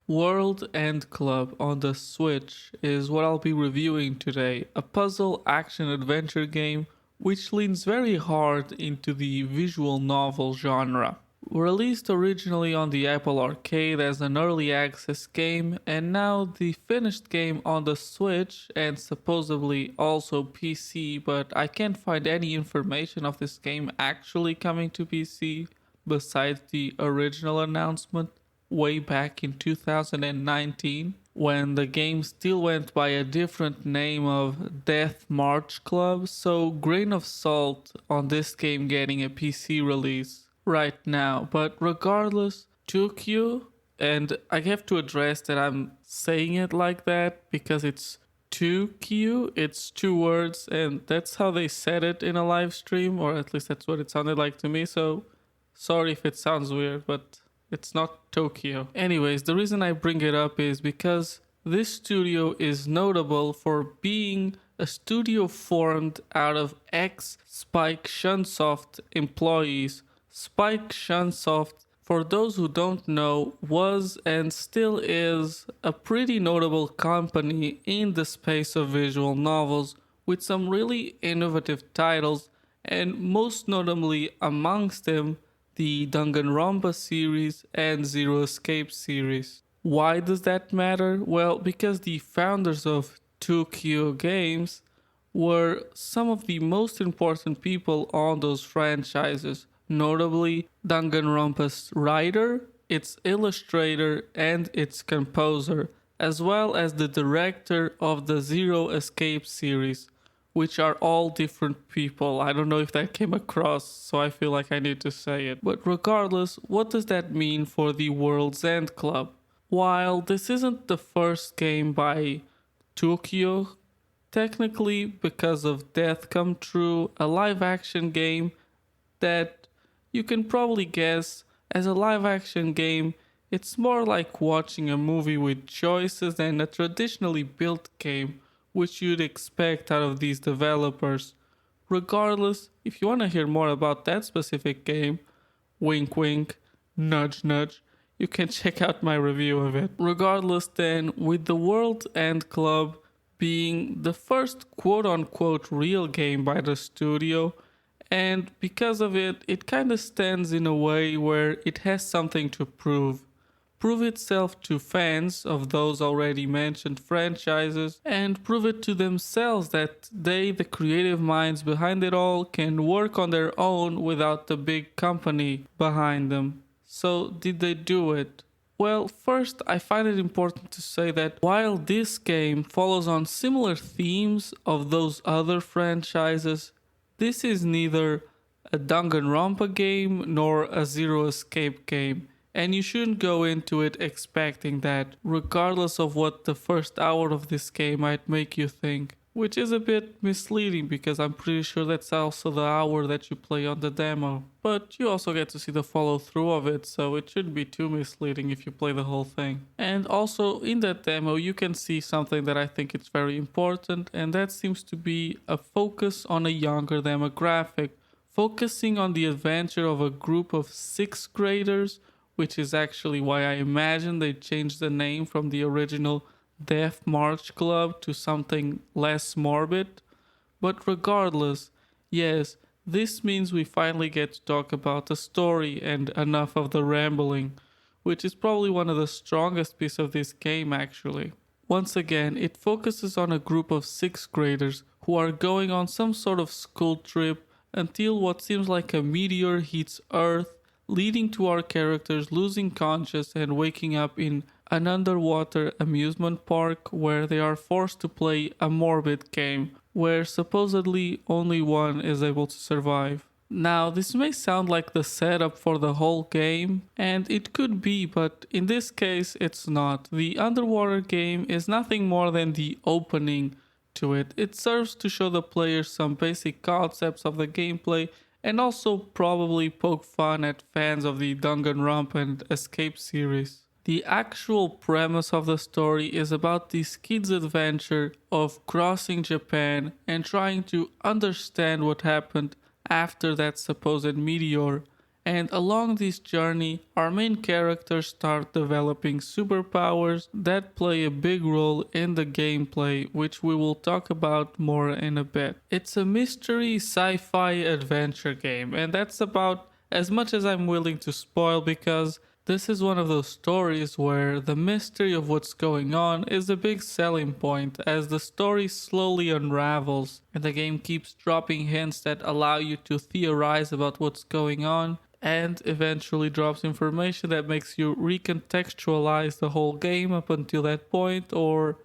World End Club on the Switch is what I'll be reviewing today, a puzzle action adventure game which leans very hard into the visual novel genre. Released originally on the Apple Arcade as an early access game, and now the finished game on the Switch and supposedly also PC, but I can't find any information of this game actually coming to PC besides the original announcement way back in 2019 when the game still went by a different name of Death March Club. So, grain of salt on this game getting a PC release right now. But regardless, Took Kyo, and I have to address that I'm saying it like that because it's Took Kyo, it's two words, and that's how they said it in a live stream, or at least that's what it sounded like to me. So, sorry if it sounds weird, but it's not Tokyo. Anyways, the reason I bring it up is because this studio is notable for being a studio formed out of ex Spike Chunsoft employees. Spike Chunsoft, for those who don't know, was and still is a pretty notable company in the space of visual novels with some really innovative titles, and most notably amongst them the Danganronpa series and Zero Escape series. Why does that matter? Well, because the founders of Took Kyo Games were some of the most important people on those franchises, notably Danganronpa's writer, its illustrator, and its composer, as well as the director of the Zero Escape series, which are all different people. I don't know if that came across, so I feel like I need to say it. But regardless, what does that mean for the World's End Club? While this isn't the first game by Tokyo, technically because of Death Come True, a live action game that you can probably guess as a live action game, it's more like watching a movie with choices than a traditionally built game which you'd expect out of these developers. Regardless, if you want to hear more about that specific game, wink wink, nudge nudge, you can check out my review of it. Regardless, then, with the World End Club being the first quote unquote real game by the studio, and because of it, it kind of stands in a way where it has something to prove itself to fans of those already mentioned franchises, and prove it to themselves that they, the creative minds behind it all, can work on their own without the big company behind them. So, did they do it? Well, first, I find it important to say that while this game follows on similar themes of those other franchises, this is neither a Danganronpa game nor a Zero Escape game. And you shouldn't go into it expecting that, regardless of what the first hour of this game might make you think. Which is a bit misleading because I'm pretty sure that's also the hour that you play on the demo. But you also get to see the follow through of it, so it shouldn't be too misleading if you play the whole thing. And also in that demo you can see something that I think is very important, and that seems to be a focus on a younger demographic, focusing on the adventure of a group of 6th graders, which is actually why I imagine they changed the name from the original Death March Club to something less morbid. But regardless, yes, this means we finally get to talk about the story and enough of the rambling, which is probably one of the strongest pieces of this game actually. Once again, it focuses on a group of 6th graders who are going on some sort of school trip until what seems like a meteor hits Earth, leading to our characters losing conscious and waking up in an underwater amusement park where they are forced to play a morbid game where supposedly only one is able to survive. Now, this may sound like the setup for the whole game, and it could be, but in this case it's not. The underwater game is nothing more than the opening to it. It serves to show the players some basic concepts of the gameplay and also probably poke fun at fans of the Danganronpa and Escape series. The actual premise of the story is about these kids' adventure of crossing Japan and trying to understand what happened after that supposed meteor, And along this journey, our main characters start developing superpowers that play a big role in the gameplay, which we will talk about more in a bit. It's a mystery sci fi adventure game, and that's about as much as I'm willing to spoil because this is one of those stories where the mystery of what's going on is a big selling point as the story slowly unravels and the game keeps dropping hints that allow you to theorize about what's going on and eventually drops information that makes you recontextualize the whole game up until that point or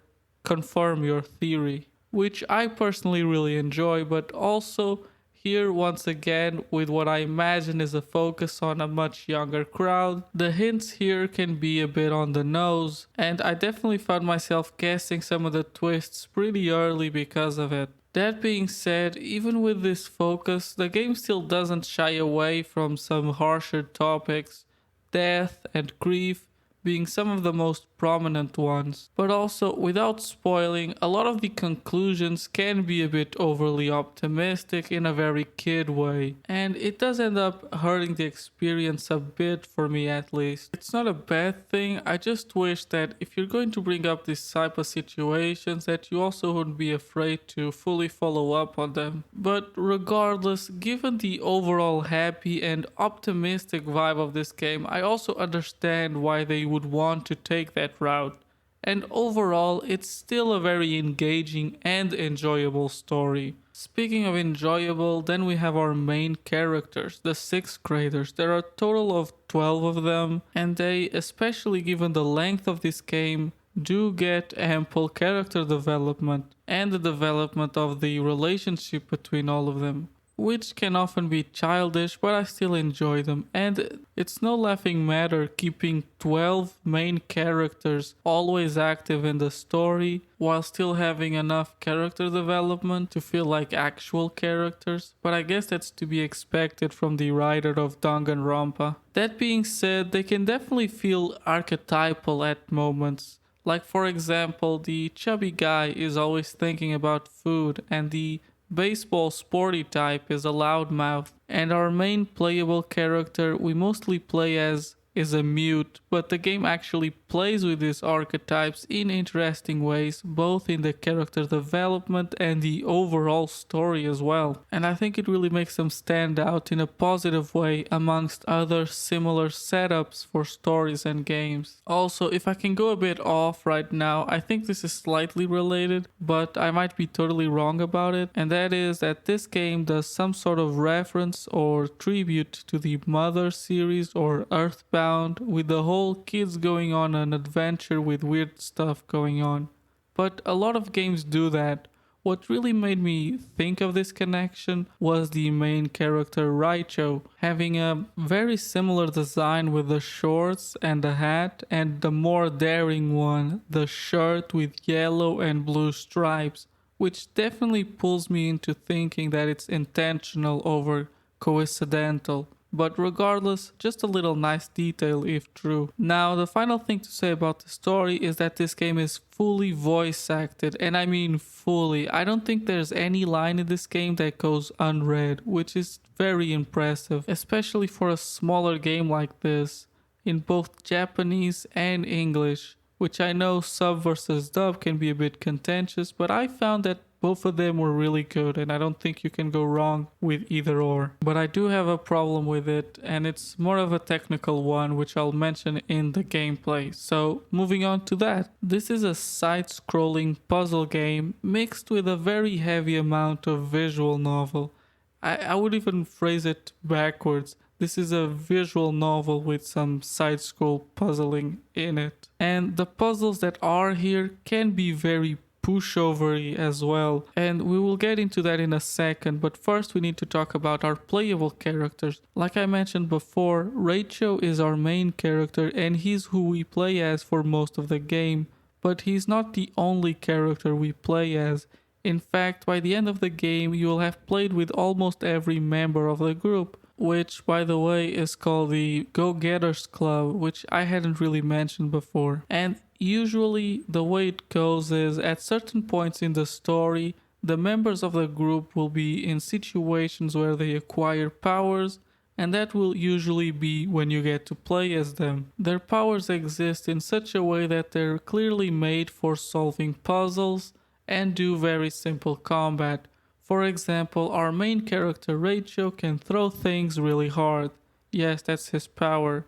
confirm your theory, which I personally really enjoy, but also here once again with what I imagine is a focus on a much younger crowd. The hints here can be a bit on the nose, and I definitely found myself guessing some of the twists pretty early because of it. That being said, even with this focus, the game still doesn't shy away from some harsher topics, death and grief being some of the most prominent ones. But also, without spoiling, a lot of the conclusions can be a bit overly optimistic in a very kid way, and it does end up hurting the experience a bit for me at least. It's not a bad thing, I just wish that if you're going to bring up these type of situations that you also wouldn't be afraid to fully follow up on them. But regardless, given the overall happy and optimistic vibe of this game, I also understand why they would want to take that route. And overall, it's still a very engaging and enjoyable story. Speaking of enjoyable, then we have our main characters, the 6th graders. There are a total of 12 of them, and they, especially given the length of this game, do get ample character development and the development of the relationship between all of them, which can often be childish, but I still enjoy them. And it's no laughing matter keeping 12 main characters always active in the story while still having enough character development to feel like actual characters. But I guess that's to be expected from the writer of Danganronpa. That being said, they can definitely feel archetypal at moments. Like for example, the chubby guy is always thinking about food, and the baseball sporty type is a loudmouth, and our main playable character we mostly play as is a mute, but the game actually plays with these archetypes in interesting ways, both in the character development and the overall story as well. And I think it really makes them stand out in a positive way amongst other similar setups for stories and games. Also, if I can go a bit off right now, I think this is slightly related, but I might be totally wrong about it, and that is that this game does some sort of reference or tribute to the Mother series or Earthbound, with the whole kids going on an adventure with weird stuff going on. But a lot of games do that. What really made me think of this connection was the main character Raicho having a very similar design with the shorts and the hat, and the more daring one, the shirt with yellow and blue stripes, which definitely pulls me into thinking that it's intentional over coincidental. But regardless, just a little nice detail if true. Now, the final thing to say about the story is that this game is fully voice acted, and I mean fully. I don't think there's any line in this game that goes unread, which is very impressive, especially for a smaller game like this, in both Japanese and English, which I know sub versus dub can be a bit contentious, but I found that both of them were really good, and I don't think you can go wrong with either or. But I do have a problem with it, and it's more of a technical one, which I'll mention in the gameplay. So moving on to that. This is a side-scrolling puzzle game mixed with a very heavy amount of visual novel. I would even phrase it backwards. This is a visual novel with some side-scroll puzzling in it. And the puzzles that are here can be very pushovery as well, and we will get into that in a second, but first we need to talk about our playable characters. Like I mentioned before, Raicho is our main character and he's who we play as for most of the game, but he's not the only character we play as. In fact, by the end of the game you will have played with almost every member of the group, which by the way is called the Go-Getters Club, which I hadn't really mentioned before. And usually the way it goes is at certain points in the story, the members of the group will be in situations where they acquire powers and that will usually be when you get to play as them. Their powers exist in such a way that they're clearly made for solving puzzles and do very simple combat. For example, our main character Rachel can throw things really hard. Yes, that's his power.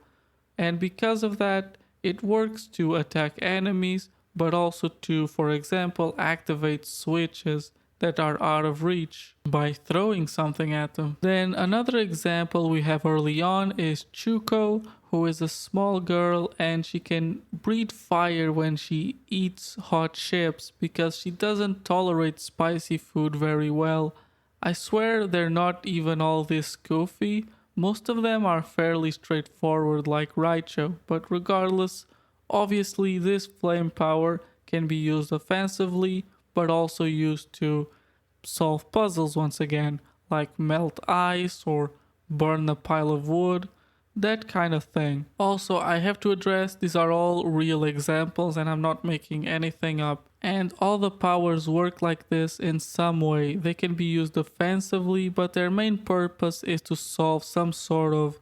And because of that, it works to attack enemies, but also to, for example, activate switches that are out of reach by throwing something at them. Then another example we have early on is Chuko, who is a small girl and she can breathe fire when she eats hot chips because she doesn't tolerate spicy food very well. I swear they're not even all this goofy. Most of them are fairly straightforward like Raicho, but regardless, obviously this flame power can be used offensively but also used to solve puzzles once again, like melt ice or burn a pile of wood, that kind of thing. Also, I have to address these are all real examples and I'm not making anything up. And all the powers work like this in some way. They can be used offensively, but their main purpose is to solve some sort of,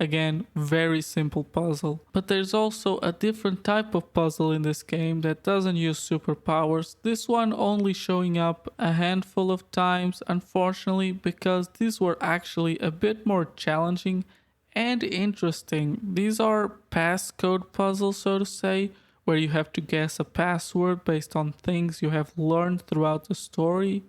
again, very simple puzzle. But there's also a different type of puzzle in this game that doesn't use superpowers. This one only showing up a handful of times, unfortunately, because these were actually a bit more challenging and interesting. These are passcode puzzles, so to say, where you have to guess a password based on things you have learned throughout the story.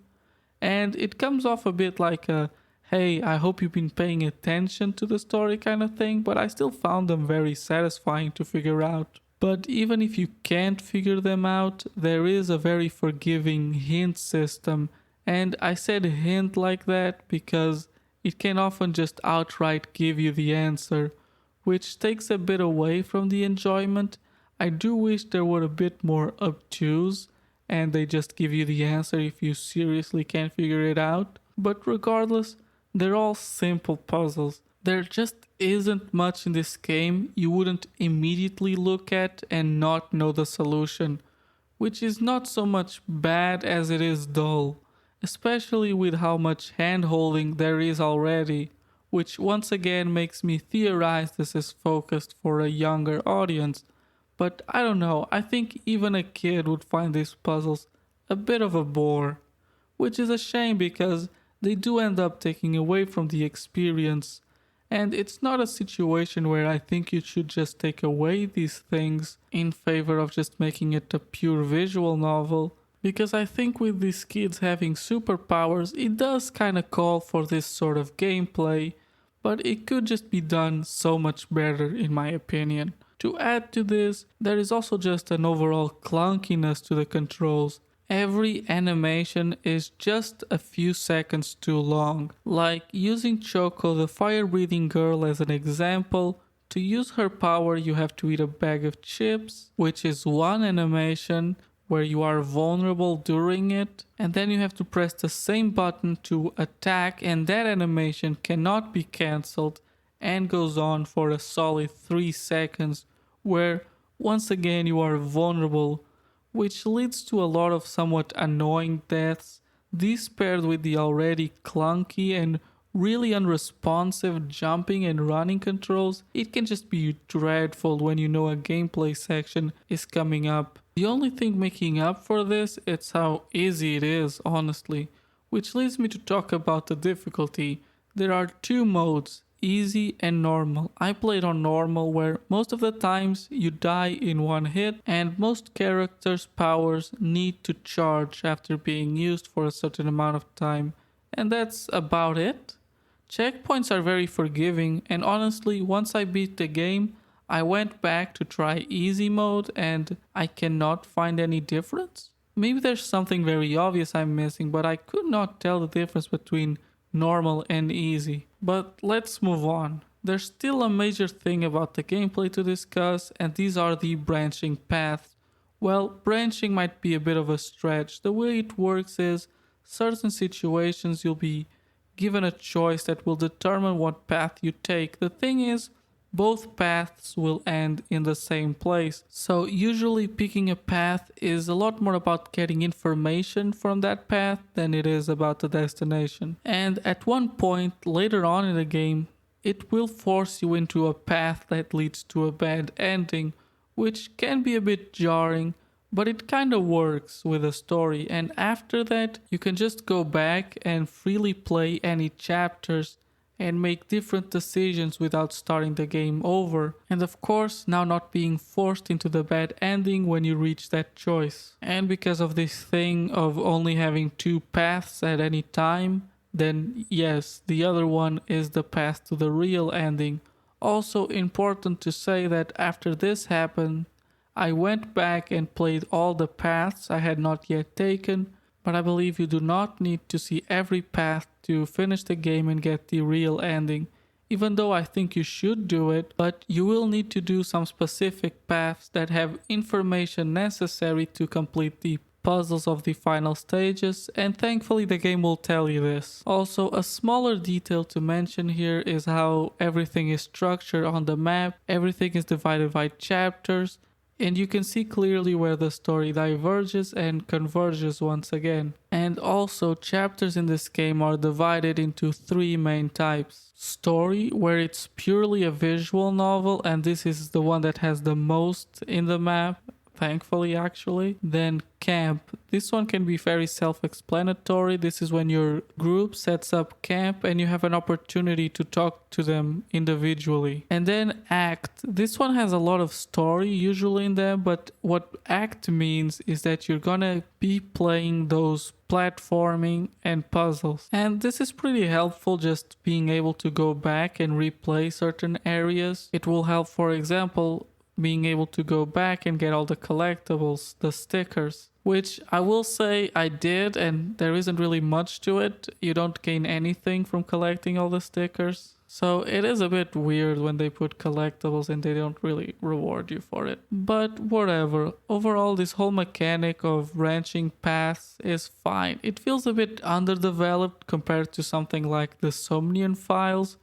And it comes off a bit like a hey, I hope you've been paying attention to the story kind of thing, but I still found them very satisfying to figure out. But even if you can't figure them out, there is a very forgiving hint system. And I said hint like that because it can often just outright give you the answer, which takes a bit away from the enjoyment. I do wish there were a bit more obtuse and they just give you the answer if you seriously can't figure it out. But regardless, they're all simple puzzles. There just isn't much in this game you wouldn't immediately look at and not know the solution, which is not so much bad as it is dull, especially with how much hand-holding there is already, which once again makes me theorize this is focused for a younger audience. But I don't know, I think even a kid would find these puzzles a bit of a bore, which is a shame because they do end up taking away from the experience. And it's not a situation where I think you should just take away these things in favor of just making it a pure visual novel. Because I think with these kids having superpowers, it does kind of call for this sort of gameplay, but it could just be done so much better in my opinion. To add to this, there is also just an overall clunkiness to the controls. Every animation is just a few seconds too long. Like using Choco, the fire-breathing girl, as an example. To use her power you have to eat a bag of chips, which is one animation where you are vulnerable during it, and then you have to press the same button to attack, and that animation cannot be cancelled and goes on for a solid 3 seconds, where once again you are vulnerable, which leads to a lot of somewhat annoying deaths. This paired with the already clunky and really unresponsive jumping and running controls, it can just be dreadful when you know a gameplay section is coming up. The only thing making up for this is how easy it is, honestly, which leads me to talk about the difficulty. There are 2 modes, easy and normal. I played on normal, where most of the times you die in one hit and most characters' powers need to charge after being used for a certain amount of time, and that's about it. Checkpoints are very forgiving, and honestly, once I beat the game, I went back to try easy mode and I cannot find any difference. Maybe there's something very obvious I'm missing, but I could not tell the difference between normal and easy. But let's move on. There's still a major thing about the gameplay to discuss, and these are the branching paths. Well, branching might be a bit of a stretch. The way it works is, certain situations you'll be given a choice that will determine what path you take. The thing is, both paths will end in the same place. So usually picking a path is a lot more about getting information from that path than it is about the destination. And at one point later on in the game, it will force you into a path that leads to a bad ending, which can be a bit jarring, but it kind of works with the story. And after that, you can just go back and freely play any chapters and make different decisions without starting the game over. And of course, now not being forced into the bad ending when you reach that choice. And because of this thing of only having two paths at any time, then yes, the other one is the path to the real ending. Also important to say that after this happened, I went back and played all the paths I had not yet taken, but I believe you do not need to see every path to finish the game and get the real ending. Even though I think you should do it, but you will need to do some specific paths that have information necessary to complete the puzzles of the final stages, and thankfully the game will tell you this. Also, a smaller detail to mention here is how everything is structured on the map. Everything is divided by chapters, and you can see clearly where the story diverges and converges once again. And also, chapters in this game are divided into three main types. Story, where it's purely a visual novel, and this is the one that has the most in the map, thankfully actually. Then camp. This one can be very self-explanatory. This is when your group sets up camp and you have an opportunity to talk to them individually. And then act. This one has a lot of story usually in them, but what act means is that you're gonna be playing those platforming and puzzles. And this is pretty helpful, just being able to go back and replay certain areas. It will help, for example, being able to go back and get all the collectibles, the stickers, which I will say I did, and there isn't really much to it. You don't gain anything from collecting all the stickers. So it is a bit weird when they put collectibles and they don't really reward you for it. But whatever. Overall, this whole mechanic of branching paths is fine. It feels a bit underdeveloped compared to something like the Somnian Files,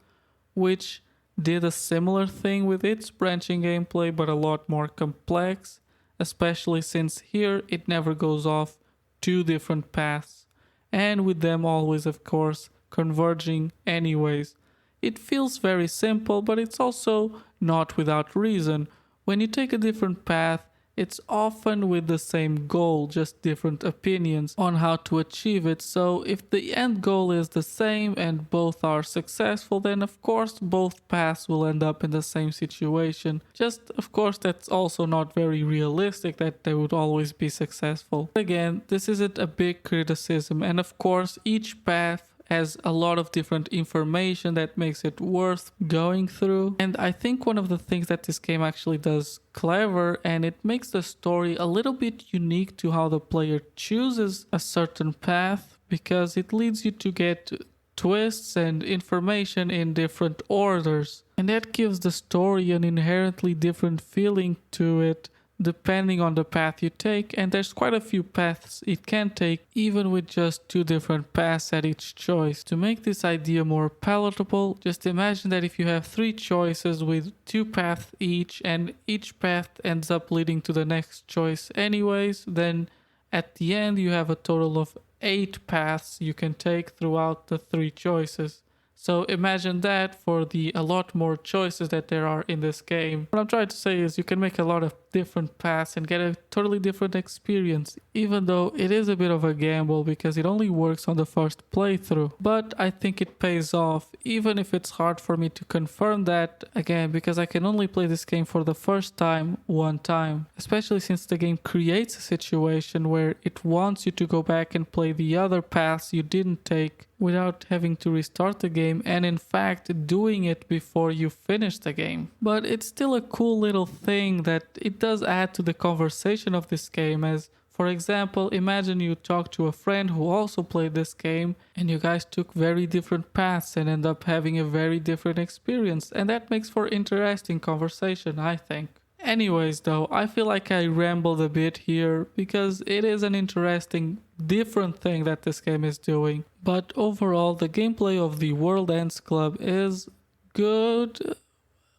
which did a similar thing with its branching gameplay, but a lot more complex, especially since here it never goes off two different paths, and with them always, of course, converging anyways. It feels very simple, but it's also not without reason. When you take a different path, it's often with the same goal, just different opinions on how to achieve it. So if the end goal is the same and both are successful, then of course both paths will end up in the same situation. Just of course that's also not very realistic that they would always be successful. Again, this isn't a big criticism, and of course each path has a lot of different information that makes it worth going through. And I think one of the things that this game actually does clever, and it makes the story a little bit unique to how the player chooses a certain path, because it leads you to get twists and information in different orders. And that gives the story an inherently different feeling to it depending on the path you take, and there's quite a few paths it can take even with just two different paths at each choice. To make this idea more palatable, just imagine that if you have three choices with two paths each, and each path ends up leading to the next choice anyways, then at the end you have a total of 8 paths you can take throughout the three choices. So imagine that for the a lot more choices that there are in this game. What I'm trying to say is you can make a lot of different paths and get a totally different experience, even though it is a bit of a gamble because it only works on the first playthrough. But I think it pays off, even if it's hard for me to confirm that, again, because I can only play this game for the first time one time. Especially since the game creates a situation where it wants you to go back and play the other paths you didn't take without having to restart the game, and in fact doing it before you finish the game. But it's still a cool little thing that it does add to the conversation of this game, as for example, imagine you talk to a friend who also played this game and you guys took very different paths and end up having a very different experience, and that makes for interesting conversation, I think. Anyways though, I feel like I rambled a bit here because it is an interesting, different thing that this game is doing. But overall, the gameplay of the World Ends Club is good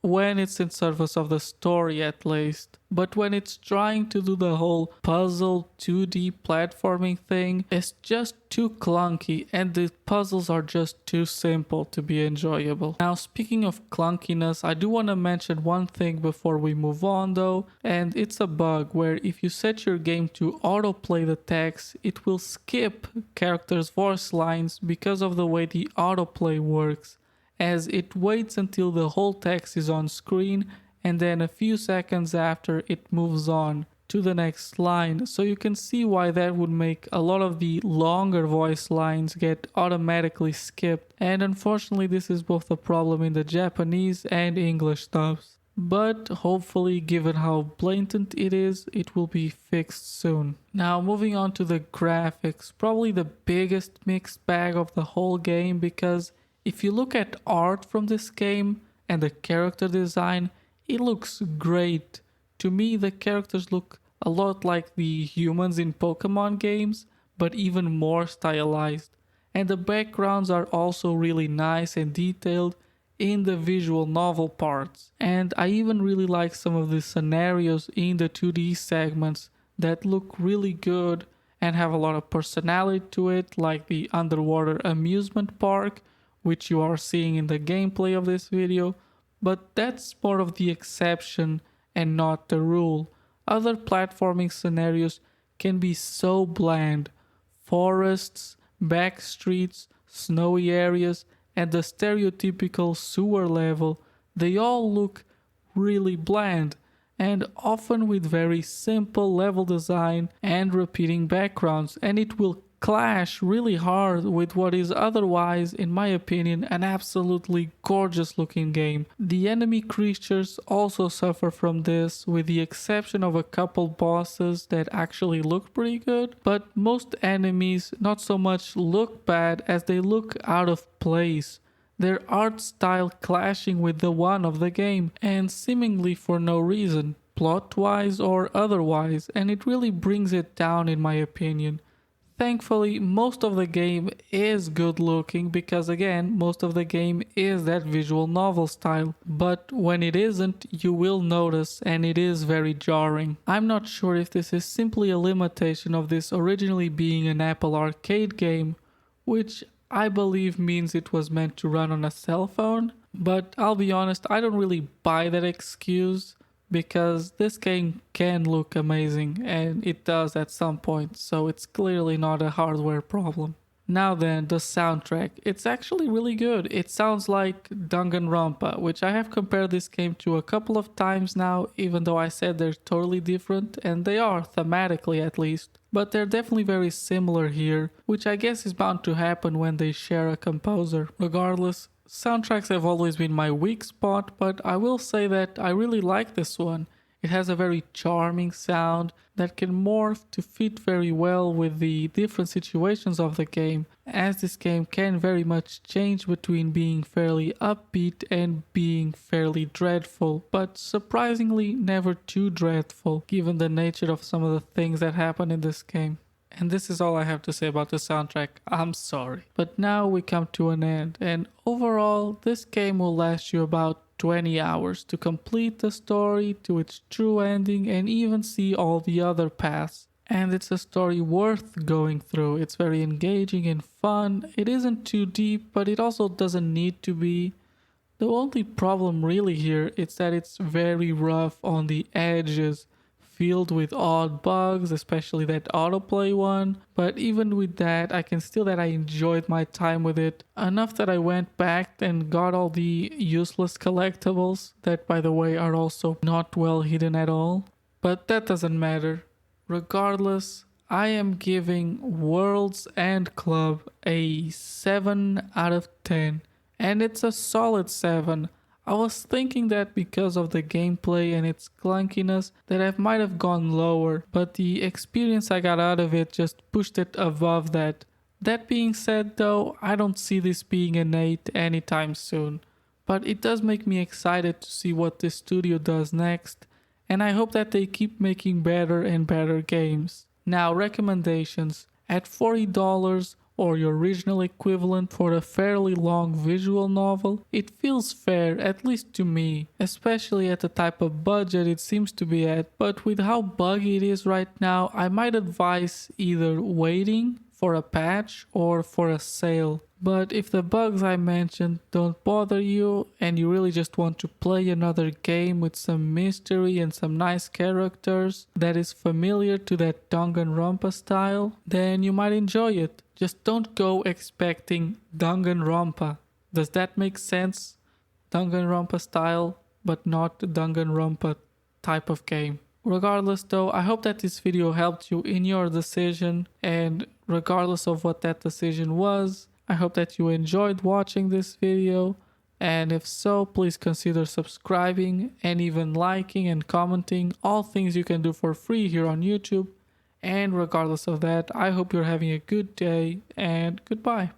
when it's in service of the story at least. But when it's trying to do the whole puzzle 2D platforming thing, it's just too clunky and the puzzles are just too simple to be enjoyable. Now speaking of clunkiness, I do want to mention one thing before we move on though, and it's a bug where if you set your game to autoplay the text, it will skip characters' voice lines because of the way the autoplay works, as it waits until the whole text is on screen and then a few seconds after it moves on to the next line. So you can see why that would make a lot of the longer voice lines get automatically skipped, and unfortunately this is both a problem in the Japanese and English dubs. But hopefully, given how blatant it is, it will be fixed soon. Now moving on to the graphics, probably the biggest mixed bag of the whole game, because if you look at art from this game and the character design, it looks great. To me, the characters look a lot like the humans in Pokemon games, but even more stylized. And the backgrounds are also really nice and detailed in the visual novel parts. And I even really like some of the scenarios in the 2D segments that look really good and have a lot of personality to it, like the underwater amusement park, which you are seeing in the gameplay of this video. But that's more of the exception and not the rule. Other platforming scenarios can be so bland. Forests, back streets, snowy areas, and the stereotypical sewer level, they all look really bland, and often with very simple level design and repeating backgrounds, and it will clash really hard with what is otherwise, in my opinion, an absolutely gorgeous looking game. The enemy creatures also suffer from this, with the exception of a couple bosses that actually look pretty good, but most enemies not so much look bad as they look out of place. Their art style clashing with the one of the game, and seemingly for no reason, plot-wise or otherwise, and it really brings it down in my opinion. Thankfully, most of the game is good looking because again, most of the game is that visual novel style. But when it isn't, you will notice, and it is very jarring. I'm not sure if this is simply a limitation of this originally being an Apple Arcade game, which I believe means it was meant to run on a cell phone. But I'll be honest, I don't really buy that excuse, because this game can look amazing, and it does at some point, so it's clearly not a hardware problem. Now then, the soundtrack. It's actually really good. It sounds like Danganronpa, which I have compared this game to a couple of times now, even though I said they're totally different, and they are, thematically at least. But they're definitely very similar here, which I guess is bound to happen when they share a composer. Regardless, soundtracks have always been my weak spot, but I will say that I really like this one. It has a very charming sound that can morph to fit very well with the different situations of the game, as this game can very much change between being fairly upbeat and being fairly dreadful, but surprisingly never too dreadful, given the nature of some of the things that happen in this game. And this is all I have to say about the soundtrack. I'm sorry. But now we come to an end, and overall, this game will last you about 20 hours to complete the story to its true ending and even see all the other paths. And it's a story worth going through. It's very engaging and fun. It isn't too deep, but it also doesn't need to be. The only problem really here is that it's very rough on the edges, filled with odd bugs, especially that autoplay one. But even with that, I can still that I enjoyed my time with it enough that I went back and got all the useless collectibles that, by the way, are also not well hidden at all. But that doesn't matter. Regardless, I am giving Worlds End Club a 7 out of 10, and it's a solid 7. I was thinking that because of the gameplay and its clunkiness that I might have gone lower, but the experience I got out of it just pushed it above that. That being said though, I don't see this being an 8 anytime soon, but it does make me excited to see what this studio does next, and I hope that they keep making better and better games. Now, recommendations. At $40, or your original equivalent for a fairly long visual novel, it feels fair, at least to me, especially at the type of budget it seems to be at. But with how buggy it is right now, I might advise either waiting for a patch or for a sale. But if the bugs I mentioned don't bother you and you really just want to play another game with some mystery and some nice characters that is familiar to that Danganronpa style, then you might enjoy it. Just don't go expecting Danganronpa. Does that make sense? Danganronpa style, but not Danganronpa type of game. Regardless though, I hope that this video helped you in your decision, and regardless of what that decision was, I hope that you enjoyed watching this video, and if so, please consider subscribing and even liking and commenting, all things you can do for free here on YouTube. And regardless of that, I hope you're having a good day, and goodbye.